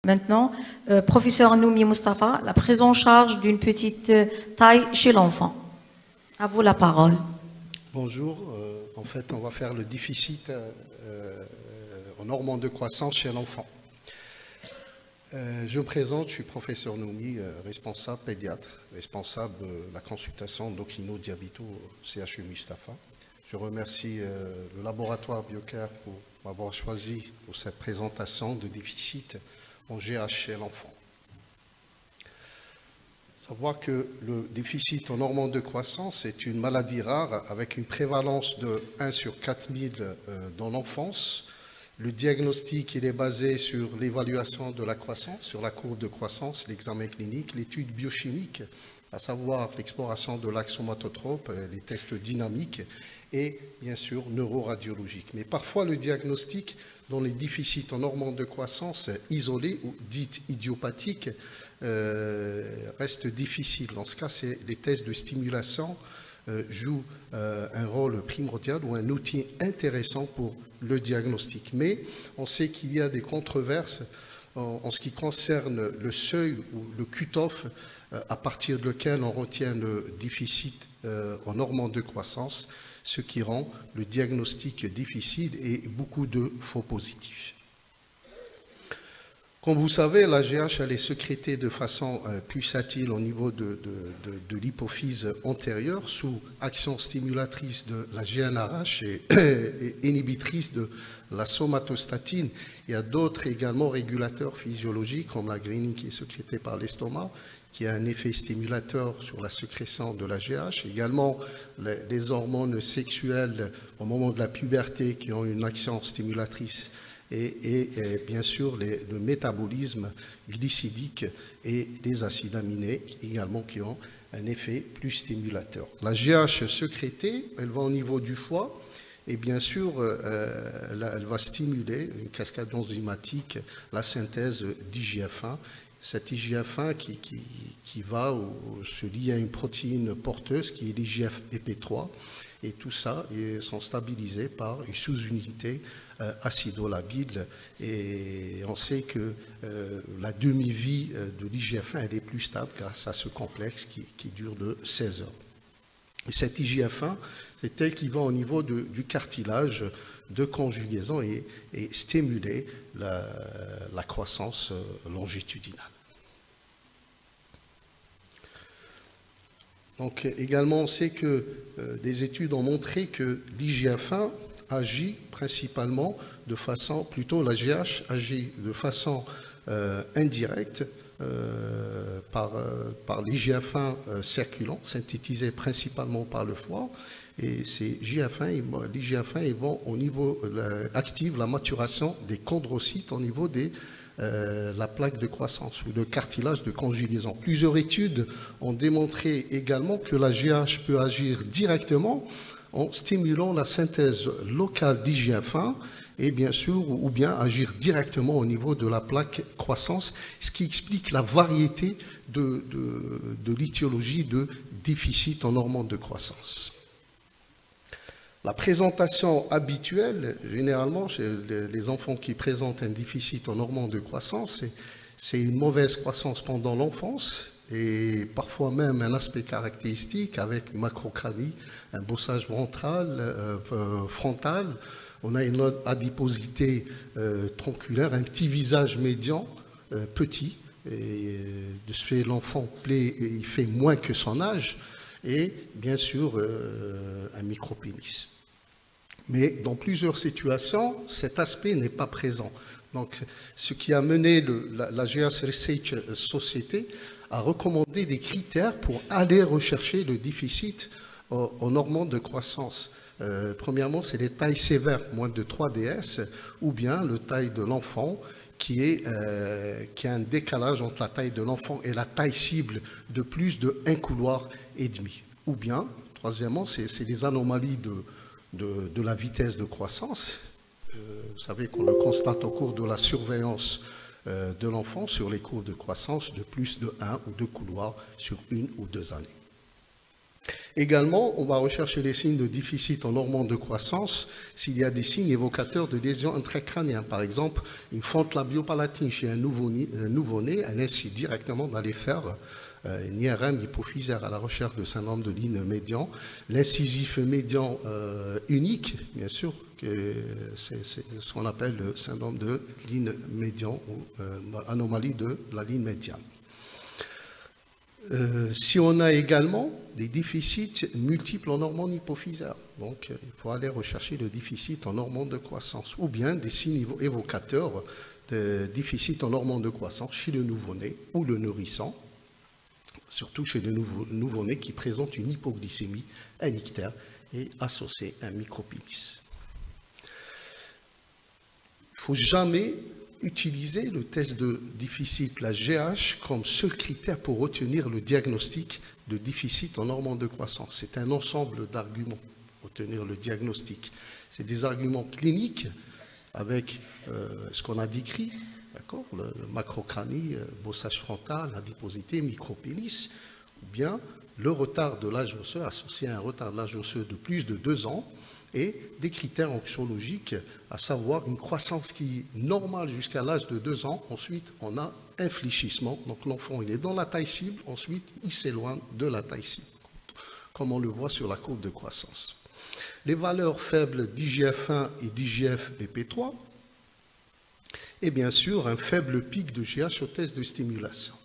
Maintenant, professeur Noumi Mustafa, la prise en charge d'une petite taille chez l'enfant. À vous la parole. Bonjour. En fait, on va faire le déficit en hormones de croissance chez l'enfant. Je me présente, je suis professeur Noumi, responsable pédiatre, responsable de la consultation endocrino-diabéto au CHU Mustafa. Je remercie le laboratoire Biocare pour m'avoir choisi pour cette présentation de déficit en GH chez l'enfant. Savoir que le déficit en hormones de croissance est une maladie rare avec une prévalence de 1 sur 4000 dans l'enfance. Le diagnostic il est basé sur l'évaluation de la croissance, sur la courbe de croissance, l'examen clinique, l'étude biochimique, à savoir l'exploration de l'axe somatotrope, les tests dynamiques et bien sûr neuroradiologiques. Mais parfois le diagnostic dans les déficits en hormones de croissance isolés ou dites idiopathiques reste difficile. Dans ce cas, les tests de stimulation jouent un rôle primordial ou un outil intéressant pour le diagnostic. Mais on sait qu'il y a des controverses en ce qui concerne le seuil ou le cut-off à partir duquel on retient le déficit en hormones de croissance, ce qui rend le diagnostic difficile et beaucoup de faux positifs. Comme vous savez, la GH elle est sécrétée de façon pulsatile au niveau de l'hypophyse antérieure sous action stimulatrice de la GnRH et inhibitrice de la somatostatine. Il y a d'autres également régulateurs physiologiques comme la ghreline qui est sécrétée par l'estomac, qui a un effet stimulateur sur la sécrétion de la GH. Également, les hormones sexuelles au moment de la puberté qui ont une action stimulatrice et bien sûr le métabolisme glycidique et les acides aminés également qui ont un effet plus stimulateur. La GH sécrétée, elle va au niveau du foie et bien sûr elle va stimuler une cascade enzymatique, la synthèse d'IGF-1. Cet IGF-1 qui va se lier à une protéine porteuse qui est l'IGF-EP3 et tout ça sont stabilisés par une sous-unité acidolabile et on sait que la demi-vie de l'IGF-1 elle est plus stable grâce à ce complexe qui dure de 16 heures. Et cet IGF-1 c'est elle qui va au niveau du cartilage de conjugaison et stimuler la croissance longitudinale. Donc également on sait que des études ont montré que l'IGF-1 agit principalement de façon, plutôt la GH agit de façon indirecte par l'IGF-1 circulant, synthétisé principalement par le foie. Et ces l'IGF-1, ils vont au niveau active la maturation des chondrocytes au niveau de la plaque de croissance ou de cartilage de conjugaison. Plusieurs études ont démontré également que la GH peut agir directement en stimulant la synthèse locale d'IGF-1 et bien sûr, ou bien agir directement au niveau de la plaque croissance, ce qui explique la variété de l'étiologie de déficit en hormones de croissance. La présentation habituelle, généralement, chez les enfants qui présentent un déficit en hormones de croissance, c'est une mauvaise croissance pendant l'enfance et parfois même un aspect caractéristique avec macrocranie, un bossage ventral, frontal. On a une adiposité tronculaire, un petit visage médian, petit. Et de ce fait, l'enfant il fait moins que son âge et bien sûr un micropénis. Mais dans plusieurs situations, cet aspect n'est pas présent. Donc, ce qui a mené la GH Research Society à recommander des critères pour aller rechercher le déficit en hormones de croissance. Premièrement, c'est les tailles sévères, moins de 3 DS, ou bien le taille de l'enfant qui a un décalage entre la taille de l'enfant et la taille cible de plus de 1 couloir et demi. Ou bien, troisièmement, c'est les anomalies de la vitesse de croissance. Vous savez qu'on le constate au cours de la surveillance de l'enfant sur les courbes de croissance de plus de 1 ou 2 couloirs sur 1 ou 2 années. Également, on va rechercher les signes de déficit en hormones de croissance s'il y a des signes évocateurs de lésions intracrâniennes. Par exemple, une fente labiopalatine chez un nouveau-né, elle incite directement d'aller faire une IRM hypophysaire à la recherche de syndrome de Lynn médian. L'incisif médian unique, bien sûr, c'est ce qu'on appelle le syndrome de Lynn médian ou anomalie de la ligne médiane. Si on a également des déficits multiples en hormones hypophysaires, donc il faut aller rechercher le déficit en hormones de croissance, ou bien des signes évocateurs de déficit en hormones de croissance chez le nouveau-né ou le nourrisson, surtout chez le nouveau-né qui présente une hypoglycémie, un ictère et associé à un micropénis. Il ne faut jamais utiliser le test de déficit, la GH, comme seul critère pour retenir le diagnostic de déficit en hormones de croissance. C'est un ensemble d'arguments pour retenir le diagnostic. C'est des arguments cliniques avec ce qu'on a décrit, d'accord, le macrocranie, bossage frontal, adiposité, micropénis, ou bien le retard de l'âge osseux associé à un retard de l'âge osseux de plus de 2 ans, et des critères anxiologiques, à savoir une croissance qui est normale jusqu'à l'âge de 2 ans. Ensuite, on a un fléchissement. Donc l'enfant, il est dans la taille cible. Ensuite, il s'éloigne de la taille cible, comme on le voit sur la courbe de croissance. Les valeurs faibles d'IGF-1 et d'IGF-BP3, et bien sûr, un faible pic de GH au test de stimulation.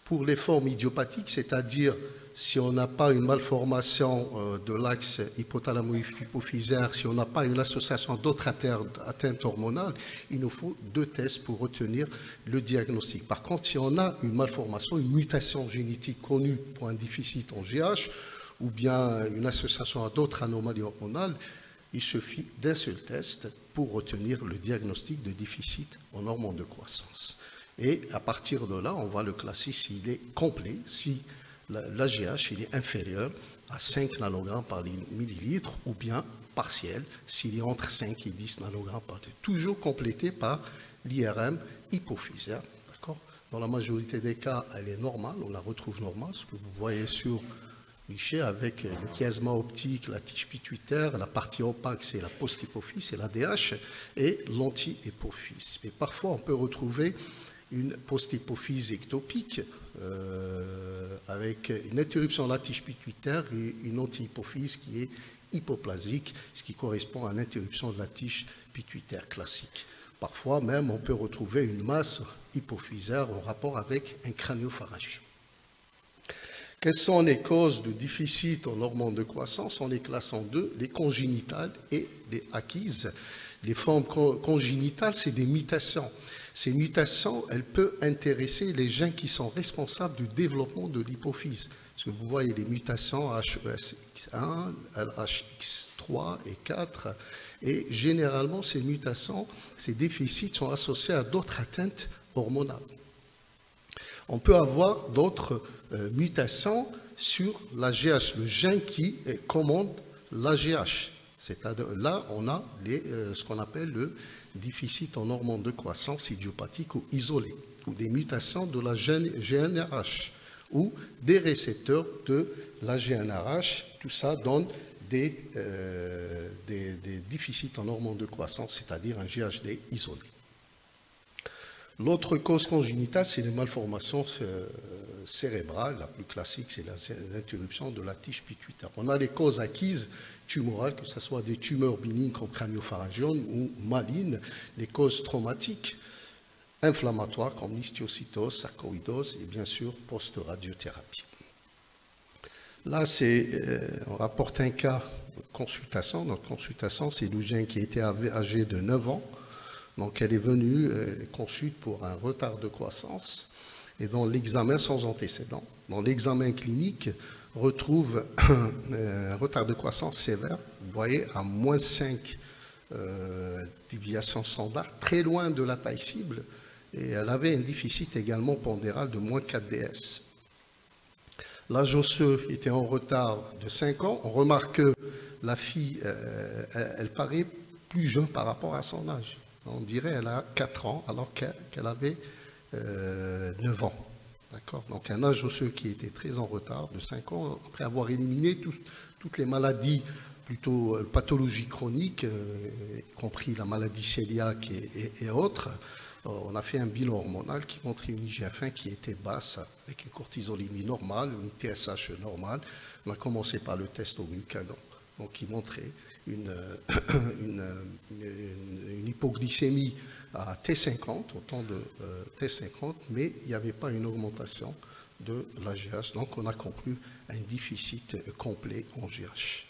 Pour les formes idiopathiques, c'est-à-dire si on n'a pas une malformation de l'axe hypothalamo-hypophysaire, si on n'a pas une association d'autres atteintes hormonales, il nous faut 2 tests pour retenir le diagnostic. Par contre, si on a une malformation, une mutation génétique connue pour un déficit en GH, ou bien une association à d'autres anomalies hormonales, il suffit d'un seul test pour retenir le diagnostic de déficit en hormones de croissance. Et à partir de là, on va le classer s'il est complet, si l'AGH il est inférieur à 5 nanogrammes par millilitre, ou bien partiel, s'il est entre 5 et 10 nanogrammes par litre. Toujours complété par l'IRM hypophysaire. Dans la majorité des cas, elle est normale, on la retrouve normale, ce que vous voyez sur Miché avec le chiasma optique, la tige pituitaire, la partie opaque, c'est la post-hypophyse, c'est l'ADH, et l'anti-hypophyse. Mais parfois, on peut retrouver une post-hypophyse ectopique avec une interruption de la tige pituitaire et une anti-hypophyse qui est hypoplasique, ce qui correspond à l'interruption de la tige pituitaire classique. Parfois même, on peut retrouver une masse hypophysaire en rapport avec un craniopharyngie. Quelles sont les causes de déficit en hormones de croissance? On les classe en 2, les congénitales et les acquises. Les formes congénitales, c'est des mutations. Ces mutations, elles peuvent intéresser les gènes qui sont responsables du développement de l'hypophyse. Parce que vous voyez les mutations HESX1, LHX3 et 4. Et généralement, ces mutations, ces déficits sont associés à d'autres atteintes hormonales. On peut avoir d'autres mutations sur l'AGH, le gène qui commande l'AGH. C'est-à-dire là, on a ce qu'on appelle le déficit en hormones de croissance idiopathique ou isolé, ou des mutations de la GNRH, ou des récepteurs de la GNRH. Tout ça donne des déficits en hormones de croissance, c'est-à-dire un GHD isolé. L'autre cause congénitale, c'est les malformations cérébrales. La plus classique, c'est l'interruption de la tige pituitaire. On a les causes acquises tumorales, que ce soit des tumeurs bénignes comme craniopharyngiomes ou malignes, les causes traumatiques, inflammatoires comme l'histiocytose, sarcoïdose et bien sûr post-radiothérapie. Là, on rapporte un cas de consultation. Notre consultation, c'est Loujain qui était âgée de 9 ans. Donc, elle est venue consulte pour un retard de croissance et dans l'examen sans antécédent. Dans l'examen clinique, retrouve un retard de croissance sévère. Vous voyez, à moins 5 déviations standards, très loin de la taille cible. Et elle avait un déficit également pondéral de moins 4 DS. L'âge osseux était en retard de 5 ans. On remarque que la fille, elle paraît plus jeune par rapport à son âge. On dirait qu'elle a 4 ans alors qu'elle avait 9 ans. D'accord. Donc un âge osseux qui était très en retard, de 5 ans, après avoir éliminé toutes les maladies, plutôt pathologies chroniques, y compris la maladie cœliaque et autres. On a fait un bilan hormonal qui montrait une IGF-1 qui était basse, avec une cortisolémie normale, une TSH normale. On a commencé par le test au glucagon, donc qui montrait une hypoglycémie à T50, au temps de T50, mais il n'y avait pas une augmentation de l'AGH. Donc on a conclu un déficit complet en GH.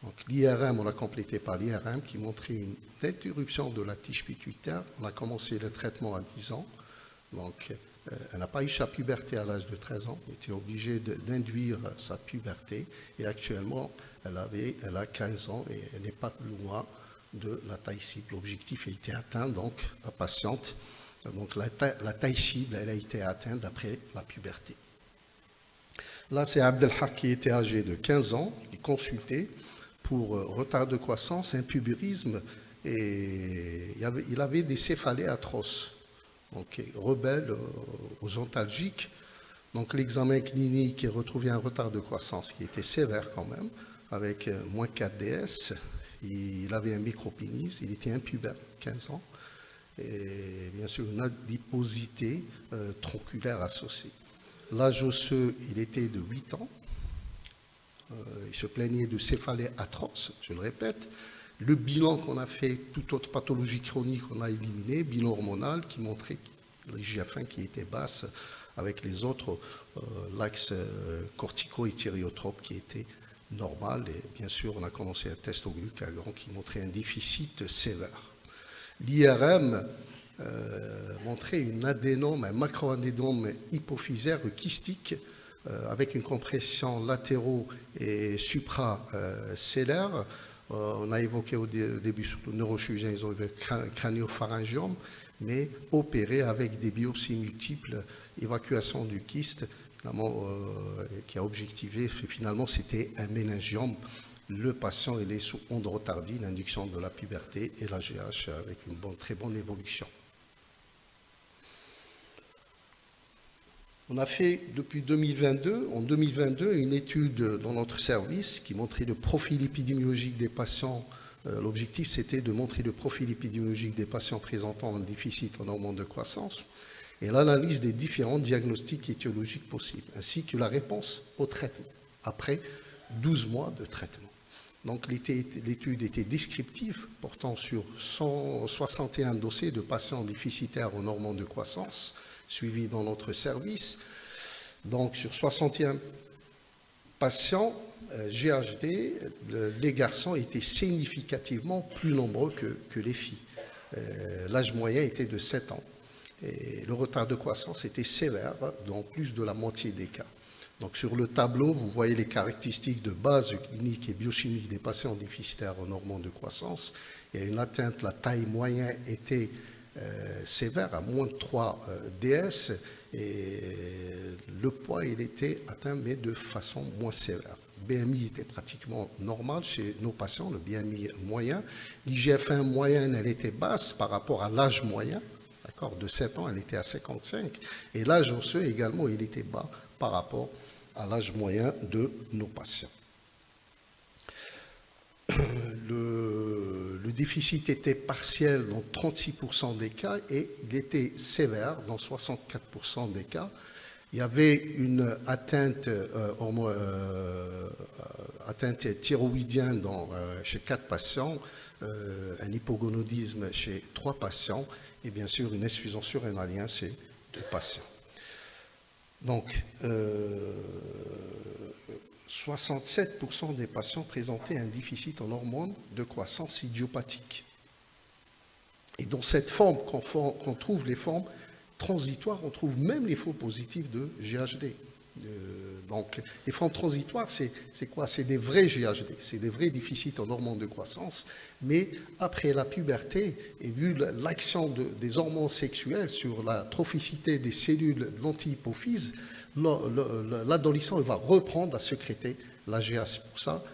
Donc l'IRM, on l'a complété par l'IRM qui montrait une interruption de la tige pituitaire. On a commencé le traitement à 10 ans. Donc elle n'a pas eu sa puberté à l'âge de 13 ans. Elle était obligée d'induire sa puberté. Et actuellement, elle a 15 ans et elle n'est pas loin de la taille cible. L'objectif a été atteint, donc la patiente. Donc la taille cible, elle a été atteinte après la puberté. Là, c'est Abdelhak qui était âgé de 15 ans, qui consultait pour retard de croissance, un pubérisme, et il avait des céphalées atroces, donc rebelles aux ontalgiques. Donc l'examen clinique a retrouvé un retard de croissance qui était sévère quand même, avec moins 4 DS. Il avait un micropénis, il était impubère, 15 ans, et bien sûr une adiposité tronculaire associée. L'âge osseux, il était de 8 ans. Il se plaignait de céphalées atroces, je le répète. Le bilan qu'on a fait, toute autre pathologie chronique, on a éliminé, bilan hormonal qui montrait l'IGF-1 qui était basse avec les autres, l'axe cortico-hétériotrope qui était normal. Et bien sûr, on a commencé un test au glucagon qui montrait un déficit sévère. L'IRM montrait une adénome, un macroadénome hypophysaire kystique avec une compression latéraux et supracellaire. On a évoqué au début, surtout neurochirurgiens, ils ont eu crânio-pharyngiome, mais opéré avec des biopsies multiples, évacuation du kyste, qui a objectivé, finalement c'était un méningiome. Le patient il est sous onde retardée, l'induction de la puberté et la GH avec une très bonne évolution. On a fait depuis 2022, en 2022, une étude dans notre service qui montrait le profil épidémiologique des patients. L'objectif, c'était de montrer le profil épidémiologique des patients présentant un déficit en hormones de croissance et l'analyse des différents diagnostics étiologiques possibles, ainsi que la réponse au traitement, après 12 mois de traitement. Donc l'étude était descriptive, portant sur 161 dossiers de patients déficitaires en hormones de croissance, suivis dans notre service. Donc sur 61 patients GHD, les garçons étaient significativement plus nombreux que les filles. L'âge moyen était de 7 ans. Et le retard de croissance était sévère dans plus de la moitié des cas. Donc sur le tableau, vous voyez les caractéristiques de base clinique et biochimique des patients déficitaires en hormones de croissance. Et une atteinte, la taille moyenne était sévère, à moins de 3 DS, et le poids, il était atteint, mais de façon moins sévère. Le BMI était pratiquement normal chez nos patients, le BMI moyen. L'IGF-1 moyenne, elle était basse par rapport à l'âge moyen, d'accord, de 7 ans, elle était à 55, et l'âge osseux également, il était bas par rapport à l'âge moyen de nos patients. Le déficit était partiel dans 36% des cas et il était sévère dans 64% des cas. Il y avait une atteinte thyroïdienne chez 4 patients, un hypogonadisme chez 3 patients et bien sûr une insuffisance surrénalienne chez 2 patients. Donc, 67% des patients présentaient un déficit en hormones de croissance idiopathique. Et dans cette forme, qu'on trouve les formes transitoires, on trouve même les faux positifs de GHD. Donc, les formes transitoires, c'est quoi? C'est des vrais GHD, c'est des vrais déficits en hormones de croissance, mais après la puberté, et vu l'action des hormones sexuelles sur la trophicité des cellules de l'antihypophyse, l'adolescent va reprendre à sécréter la GH. Pour ça,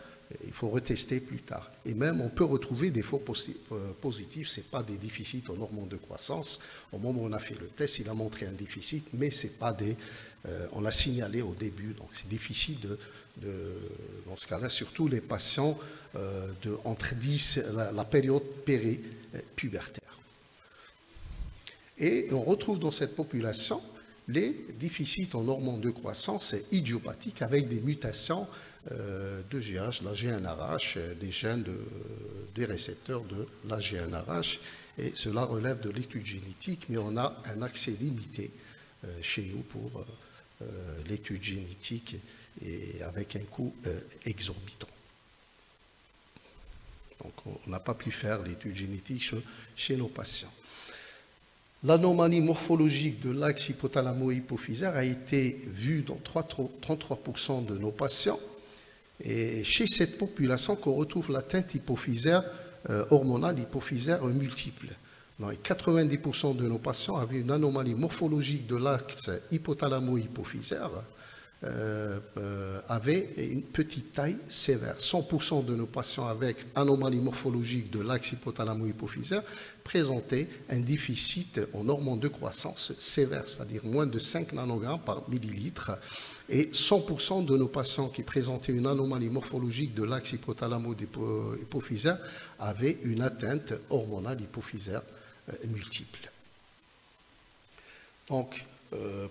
il faut retester plus tard. Et même, on peut retrouver des faux positifs. Ce n'est pas des déficits aux hormones de croissance. Au moment où on a fait le test, il a montré un déficit, mais ce n'est pas des... on l'a signalé au début, donc c'est difficile dans ce cas-là, surtout les patients entre 10, la période péri-pubertaire. Et on retrouve dans cette population les déficits en hormones de croissance idiopathiques avec des mutations de GH, la GnRH, des gènes des récepteurs de la GnRH. Et cela relève de l'étude génétique, mais on a un accès limité chez nous pour l'étude génétique et avec un coût exorbitant. Donc on n'a pas pu faire l'étude génétique chez nos patients. L'anomalie morphologique de l'axe hypothalamo-hypophysaire a été vue dans 33% de nos patients. Et chez cette population qu'on retrouve l'atteinte hypophysaire hormonale hypophysaire multiple. Dans les 90% de nos patients avaient une anomalie morphologique de l'axe hypothalamo-hypophysaire, avaient une petite taille sévère. 100% de nos patients avec anomalie morphologique de l'axe hypothalamo-hypophysaire présentaient un déficit en hormones de croissance sévère, c'est-à-dire moins de 5 nanogrammes par millilitre. Et 100% de nos patients qui présentaient une anomalie morphologique de l'axe hypothalamo-hypophysaire avaient une atteinte hormonale hypophysaire multiple. Donc,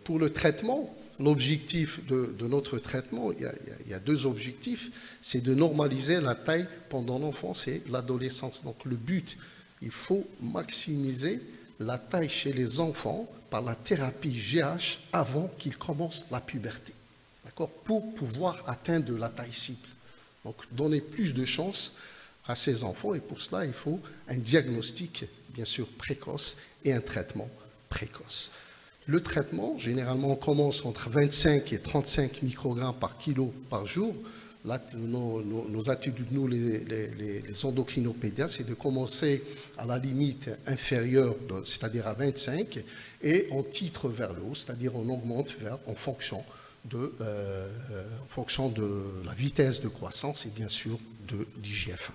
pour le traitement, l'objectif de notre traitement, il y a deux objectifs, c'est de normaliser la taille pendant l'enfance et l'adolescence. Donc, le but, il faut maximiser la taille chez les enfants par la thérapie GH avant qu'ils commencent la puberté. D'accord ? Pour pouvoir atteindre la taille cible. Donc, donner plus de chances à ces enfants. Et pour cela, il faut un diagnostic, bien sûr, précoce et un traitement précoce. Le traitement, généralement, on commence entre 25 et 35 microgrammes par kilo par jour. Là, nos attitudes, nous, les endocrinopédiatres, c'est de commencer à la limite inférieure, c'est-à-dire à 25, et on titre vers le haut, c'est-à-dire on augmente en fonction de la vitesse de croissance et bien sûr de l'IGF-1.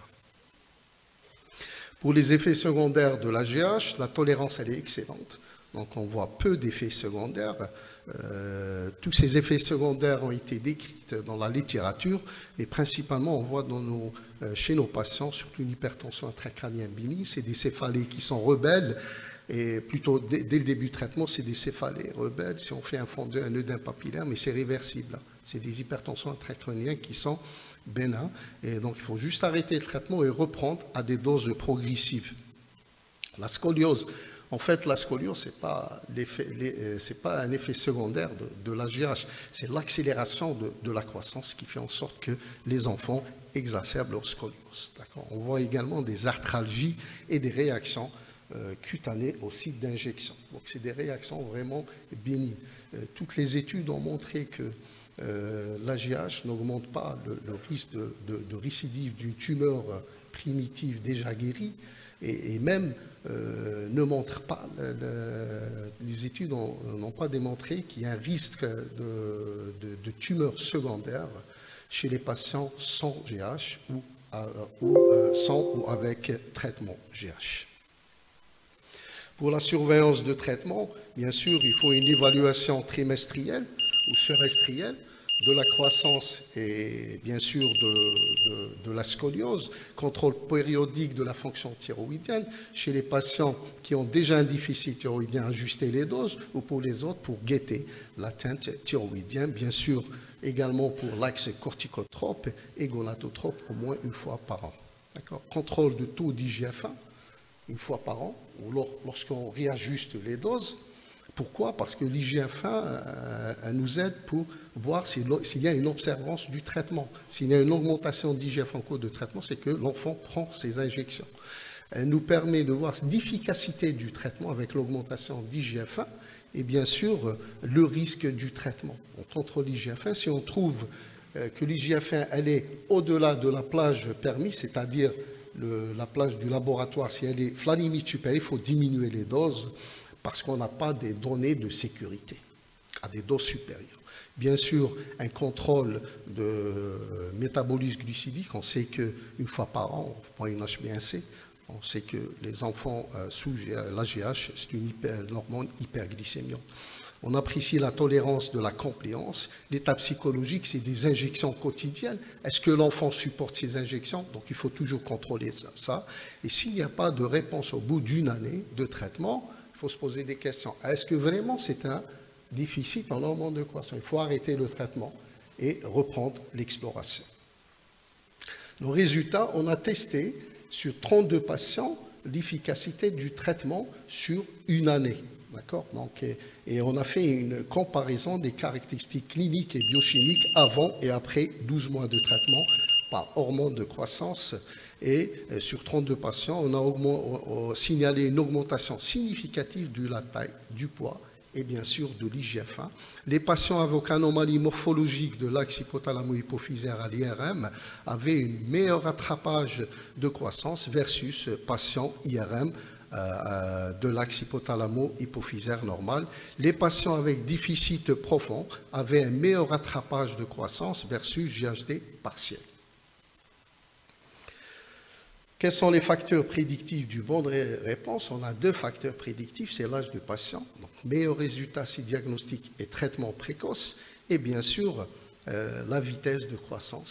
Pour les effets secondaires de la GH, la tolérance elle est excellente. Donc on voit peu d'effets secondaires. Tous ces effets secondaires ont été décrits dans la littérature et principalement on voit chez nos patients, surtout une hypertension intracrânienne bénigne, c'est des céphalées qui sont rebelles. Et plutôt, dès le début du traitement, c'est des céphalées rebelles. Si on fait un œdème papillaire, mais c'est réversible. C'est des hypertensions intracrâniennes qui sont bénins. Et donc, il faut juste arrêter le traitement et reprendre à des doses progressives. La scoliose. En fait, la scoliose, ce n'est pas un effet secondaire de la GH. C'est l'accélération de la croissance qui fait en sorte que les enfants exacerbent leur scoliose. On voit également des arthralgies et des réactions cutanées au site d'injection. Donc c'est des réactions vraiment bénignes. Toutes les études ont montré que l'AGH n'augmente pas le risque de récidive d'une tumeur primitive déjà guérie et même ne montre pas, les études n'ont pas démontré qu'il y a un risque de tumeur secondaire chez les patients sans GH ou sans ou avec traitement GH. Pour la surveillance de traitement, bien sûr, il faut une évaluation trimestrielle ou semestrielle de la croissance et bien sûr de la scoliose, contrôle périodique de la fonction thyroïdienne chez les patients qui ont déjà un déficit thyroïdien, ajuster les doses, ou pour les autres pour guetter l'atteinte thyroïdienne, bien sûr également pour l'axe corticotrope et gonadotrope au moins une fois par an. Contrôle de taux d'IGF-1 une fois par an, ou lorsqu'on réajuste les doses. Pourquoi? Parce que l'IGF-1 nous aide pour voir s'il y a une observance du traitement. S'il y a une augmentation d'IGF en cours de traitement, c'est que l'enfant prend ses injections. Elle nous permet de voir l'efficacité du traitement avec l'augmentation d'IGF-1 et bien sûr le risque du traitement. On contrôle l'IGF-1. Si on trouve que l'IGF-1 elle est au-delà de la plage permise, c'est-à-dire la plage du laboratoire, si elle est la limite supérieure, il faut diminuer les doses parce qu'on n'a pas des données de sécurité. à des doses supérieures. Bien sûr, un contrôle de métabolisme glucidique, on sait qu'une fois par an, on prend une HbA1c, on sait que les enfants sous l'AGH, c'est une hormone hyperglycémiante. On apprécie la tolérance de la compliance. L'état psychologique, c'est des injections quotidiennes. Est-ce que l'enfant supporte ces injections? Donc, il faut toujours contrôler ça. Et s'il n'y a pas de réponse au bout d'une année de traitement, il faut se poser des questions. Est-ce que vraiment c'est un déficit en hormones de croissance? Il faut arrêter le traitement et reprendre l'exploration. Nos résultats, on a testé sur 32 patients l'efficacité du traitement sur une année. D'accord? Donc, et on a fait une comparaison des caractéristiques cliniques et biochimiques avant et après 12 mois de traitement par hormones de croissance. Et sur 32 patients, on a signalé une augmentation significative de la taille, du poids et bien sûr de l'IGF-1. Les patients avec anomalie morphologique de l'axe hypothalamo-hypophysaire à l'IRM avaient un meilleur rattrapage de croissance versus patients IRM de l'axe hypothalamo-hypophysaire normal. Les patients avec déficit profond avaient un meilleur rattrapage de croissance versus GHD partiel. Quels sont les facteurs prédictifs du bon de réponse? On a deux facteurs prédictifs, c'est l'âge du patient, donc meilleur résultat si diagnostic et traitement précoce, et bien sûr la vitesse de croissance